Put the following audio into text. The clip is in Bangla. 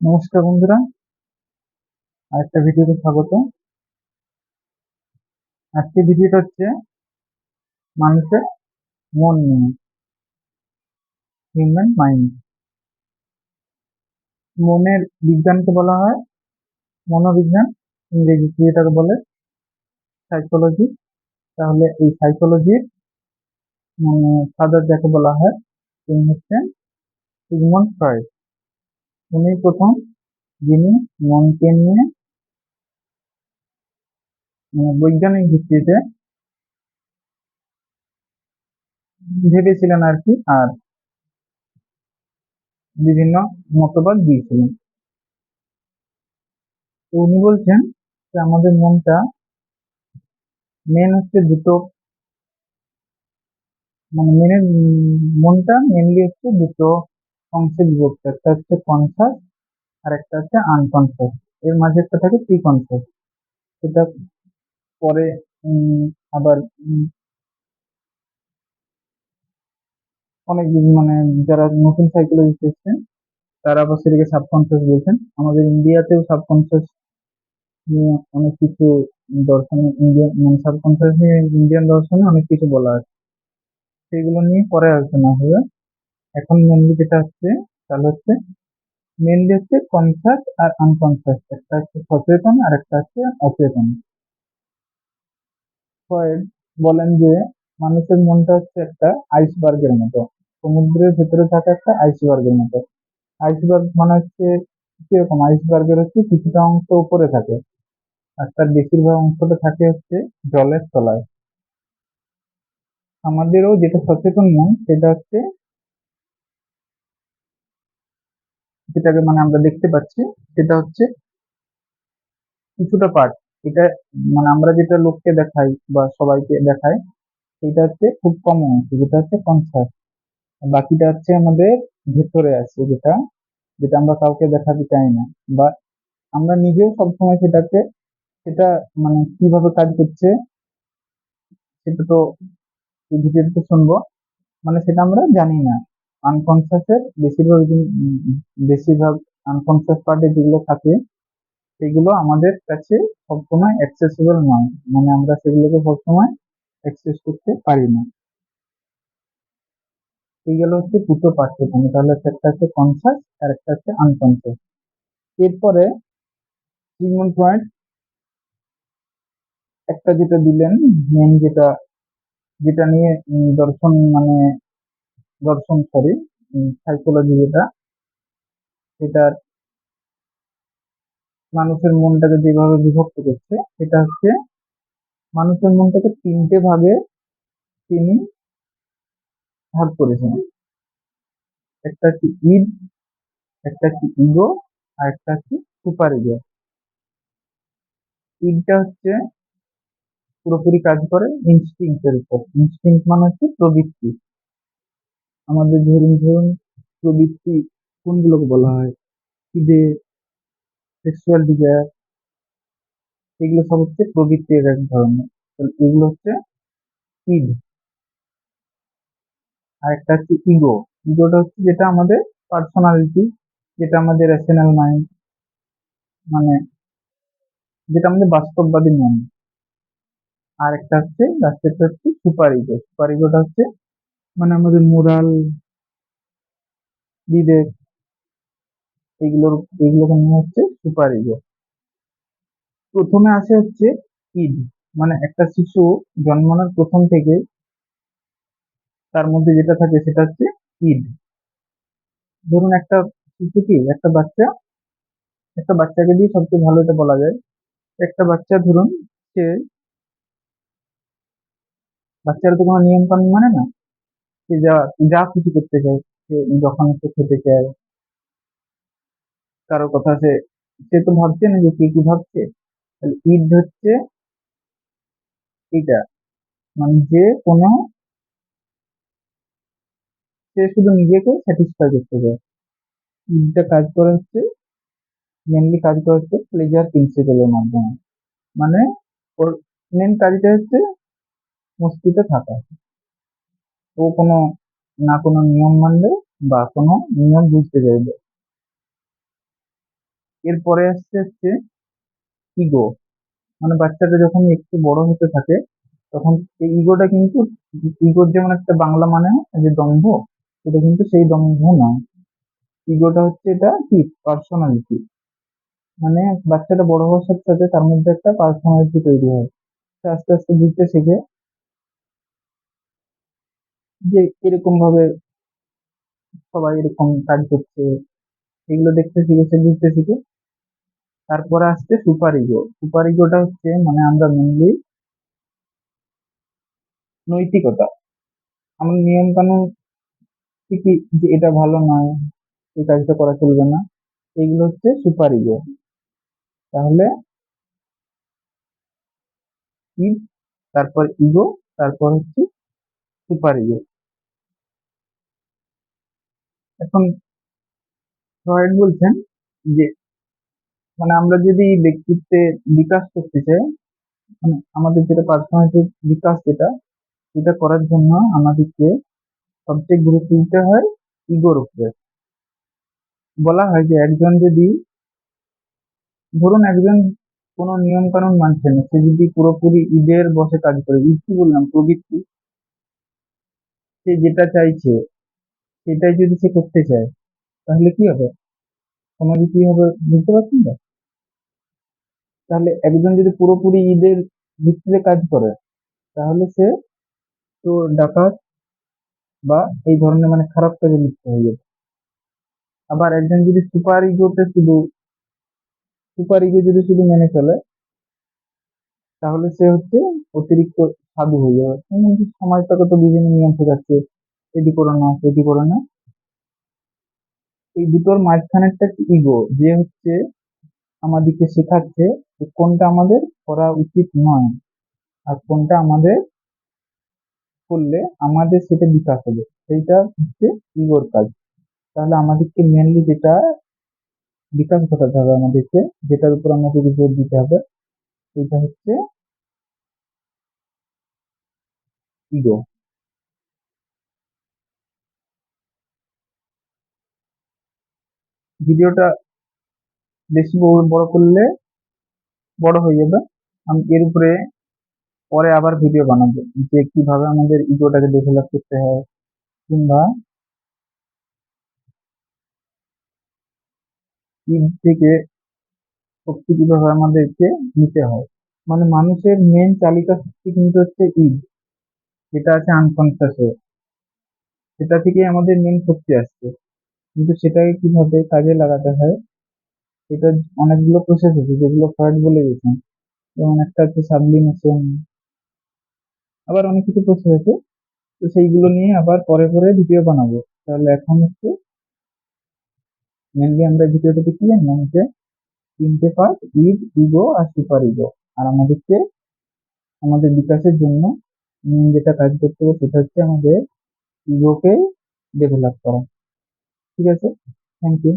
নমস্কার বন্ধুরা, আরেকটা ভিডিওতে স্বাগত। আজকে ভিডিওটা হচ্ছে মানুষের মন নিয়ে, হিউম্যান মাইন্ড। মনের বিজ্ঞানকে বলা হয় মনোবিজ্ঞান, ইংরেজিতে যেটাকে বলে সাইকোলজি। তাহলে এই সাইকোলজির ফাদার যাকে বলা হয় তিনি হচ্ছেন সিগমন্ড ফ্রয়েড। উনি প্রথম যিনি মনকে নিয়ে বৈজ্ঞানিক ভিত্তিতে ভেবেছিলেন আর কি, আর বিভিন্ন মতবাদ দিয়েছিলেন। তো উনি বলছেন যে আমাদের মনটা হচ্ছে দুটো, মনটা মেনলি হচ্ছে দুটো অংশে বিভক্ত। একটা হচ্ছে কনসাস আর একটা হচ্ছে আনকনসাস। এর মাঝে একটা থাকে প্রি কনসাস। সেটা পরে আবার অনেক যারা নতুন সাইকোলজিস্ট এসেছেন তারা আবার সেটাকে সাবকনসিয়াস বলছেন। আমাদের ইন্ডিয়াতেও সাবকনসিয়াস নিয়ে অনেক কিছু দর্শনে, ইন্ডিয়ান সাবকনসিয়াস নিয়ে ইন্ডিয়ান দর্শনে অনেক কিছু বলা আছে, সেগুলো নিয়ে পরে আলোচনা হবে। এখন মেনলি যেটা হচ্ছে তাহলে হচ্ছে মেনলি হচ্ছে কনসাস আর আনকনসাস। একটা হচ্ছে সচেতন আর একটা হচ্ছে অচেতন। ফ্রয়েড বলেন যে মানুষের মনটা হচ্ছে একটা আইসবার্গের মতো, সমুদ্রের ভেতরে থাকা একটা আইসবার্গের মতো। আইসবার্গ মানে হচ্ছে কিরকম, আইসবার্গের হচ্ছে কিছুটা অংশ উপরে থাকে আর তার বেশিরভাগ অংশটা থাকে হচ্ছে জলের তলায়। আমাদেরও যেটা সচেতন মন সেটা হচ্ছে যেটাকে আমরা দেখতে পাচ্ছি, সেটা হচ্ছে কিছুটা পার্ট। এটা আমরা যেটা লোককে দেখাই বা সবাইকে দেখাই সেটা হচ্ছে খুব কম অংশ, যেটা হচ্ছে কনসাস। বাকিটা হচ্ছে আমাদের ভেতরে আছে, যেটা যেটা আমরা কাউকে দেখাতে চাই না, বা আমরা নিজেও সবসময় সেটাকে, সেটা কিভাবে কাজ করছে সেটা তো ভিডিওতে শুনবো, সেটা আমরা জানি না। আনকনসিয়াসের বেশিরভাগ আনকনসিয়াস পার্টে যেগুলো থাকে সেগুলো আমাদের কাছে সবসময় অ্যাক্সেসিবল নয়, আমরা সেগুলোকে সবসময় অ্যাক্সেস করতে পারি না। এইগুলো হচ্ছে দুটো পার্থক্য। তাহলে একটা হচ্ছে কনসাস আর একটা হচ্ছে আনকনসাস। এরপরে সিগমন্ড ফ্রয়েড একটা যেটা দিলেন, মেন যেটা যেটা নিয়ে দর্শন দর্শন সরি সাইকোলজি যেটা, সেটার মানুষের মনটাকে যেভাবে বিভক্ত করছে সেটা হচ্ছে মানুষের মনটাকে তিনটে ভাগে তিনি ভাগ করেছেন। একটা হচ্ছে ইড, একটা হচ্ছে ইগো, আর একটা হচ্ছে সুপার ইগো। ইডটা হচ্ছে পুরোপুরি কাজ করে ইনস্টিংক্টের উপর। ইনস্টিংক্ট মানে হচ্ছে প্রবৃত্তি। আমাদের ধরুন ধরুন প্রবৃত্তি কোনগুলোকে বলা হয়, খিদে, সেক্সুয়াল ডিজায়ার, এগুলো সব হচ্ছে প্রবৃত্তির এক ধরনের। তাহলে এগুলো হচ্ছে ইড। আর একটা হচ্ছে ইগো। ইগোটা হচ্ছে যেটা আমাদের পার্সোনালিটি, যেটা আমাদের রেশনাল মাইন্ড, মানে যেটা আমাদের বাস্তববাদী মন। আর একটা হচ্ছে লাস্টেরটা হচ্ছে সুপার ইগো। সুপার ইগোটা হচ্ছে আমাদের মোরাল, বিবেক, এগুলোর এগুলোকে নিয়ে হচ্ছে সুপার ইগো। প্রথমে আসে হচ্ছে ইড, একটা শিশু জন্মানোর প্রথম থেকে তার মধ্যে যেটা থাকে সেটা হচ্ছে ইড। ধরুন একটা শিশু কি, একটা বাচ্চাকে দিয়ে সবচেয়ে ভালো এটা বলা যায়। একটা বাচ্চা ধরুন, সে বাচ্চারা তো কোনো নিয়ম কানুন মানে না, সে যা যা খুশি করতে চায়। সে যখন সে খেতে চায়, কারোর কথা সে সে তো ভাবছে না যে কে কি ভাবছে। তাহলে ঈদ হচ্ছে এটা, যে কোনো, সে শুধু নিজেকে স্যাটিসফাই করতে চায়। ঈদটা কাজ করে হচ্ছে, মেনলি কাজ করে হচ্ছে প্লেজার প্রিন্সিপালের মাধ্যমে। মানে ওর মেন কাজটা হচ্ছে মস্তিতে থাকা। ও কোনো না কোনো নিয়ম মানবে বা কোনো নিয়ম বুঝতে চাইবে। এরপরে আসছে হচ্ছে ইগো। মানে বাচ্চাটা যখন একটু বড় হতে থাকে তখন এই ইগোটা কিন্তু, ইগোর যেমন একটা বাংলা মানে যে দম্ভ, এটা কিন্তু সেই দম্ভ নয়। ইগোটা হচ্ছে এটা কি পার্সোনালিটি। মানে বাচ্চাটা বড় হওয়ার সাথে সাথে তার মধ্যে একটা পার্সোনালিটি তৈরি হয়। সে আস্তে আস্তে বুঝতে শেখে যে এরকম ভাবে সবাই এরকম কাজ করছে, এগুলো দেখতে শিখে, সে বুঝতে শিখে। তারপরে আসছে সুপার ইগো। সুপার ইগোটা হচ্ছে মানে আমরা মেনলি নৈতিকতা, আমরা নিয়ম কানুন শিখি যে এটা ভালো নয়, এই কাজটা করা চলবে না, এগুলো হচ্ছে সুপার ইগো। তাহলে ইগ, তারপর ইগো, তারপর হচ্ছে সুপার ইগো। এখন ফ্রয়েড বলছেন যে মানে আমরা যদি ব্যক্তিত্বে বিকাশ করতে চাই, মানে আমাদের যেটা পার্সোনালিটির বিকাশ, যেটা এটা করার জন্য আমাদেরকে সবচেয়ে গুরুত্ব দিতে হয় ইগোর উপরে। বলা হয় যে একজন যদি, ধরুন একজন কোনো নিয়ম কানুন মানছে না, সে যদি পুরোপুরি ঈদের বসে কাজ করে, ঈদ কি বললাম, প্রবৃত্তি, সে যেটা চাইছে সেটাই যদি সে করতে চায়, তাহলে কি হবে, সমাজে কি হবে বুঝতে পারছেন তো? তাহলে একজন যদি পুরোপুরি ঈদের ভিত্তিতে কাজ করে, তাহলে সে তো ডাকাত বা এই ধরনের মানে খারাপ কাজে লিপ্ত হয়ে যাবে। আবার একজন যদি সুপার ইগো যদি শুধু মেনে চলে, তাহলে সে হচ্ছে অতিরিক্ত সাধু হয়ে যাবে। এমনকি সমাজটাকে তো বিভিন্ন নিয়ম শেখাচ্ছে, এটি করো না সেটি করো না। এই দুটোর মাঝখানে একটা ইগো, যে হচ্ছে আমাদেরকে শেখাচ্ছে যে কোনটা আমাদের করা উচিত নয়, আর কোনটা আমাদের করলে আমাদের সেটা বিকাশ হবে, সেইটা হচ্ছে ইগোর কাজ। তাহলে আমাদেরকে মেনলি যেটা বিকাশ ঘটাতে হবে আমাদেরকে, যেটার উপর আমাদেরকে জোর দিতে হবে, সেটা হচ্ছে ইগো। ভিডিওটা বেশি বড় করলে বড় হয়ে যাবে। আমি এর উপরে পরে আবার ভিডিও বানাবো যে কিভাবে আমাদের ইগোটাকে ডেভেলপ করতে হয়, কিংবা ঈদ থেকে শক্তি কিভাবে আমাদেরকে নিতে হয়। মানে মানুষের মেন চালিকা শক্তি কিন্তু হচ্ছে ঈদ, যেটা আছে আনকনসিয়াসে, সেটা থেকে আমাদের মেন শক্তি আসছে। কিন্তু সেটাকে কিভাবে কাজে লাগাতে হয়, এটা অনেকগুলো প্রসেস আছে যেগুলো ফ্রয়েড বলে গেছেন। যেমন একটা হচ্ছে সাবলিমেশন, আবার অনেক কিছু প্রসেস আছে। তো সেইগুলো নিয়ে আবার পরে পরে ভিডিও বানাবো। তাহলে এখন হচ্ছে মেনলি আমরা ভিডিওটাতে কি জানলাম যে তিনটে পার্ট: ঈদ, ইগো আর সুপার ইগো। আর আমাদেরকে আমাদের বিকাশের জন্য মেন যেটা কাজ করতে হবে সেটা হচ্ছে আমাদের ইগোকে ডেভেলপ করা। ঠিক আছে, থ্যাংক ইউ।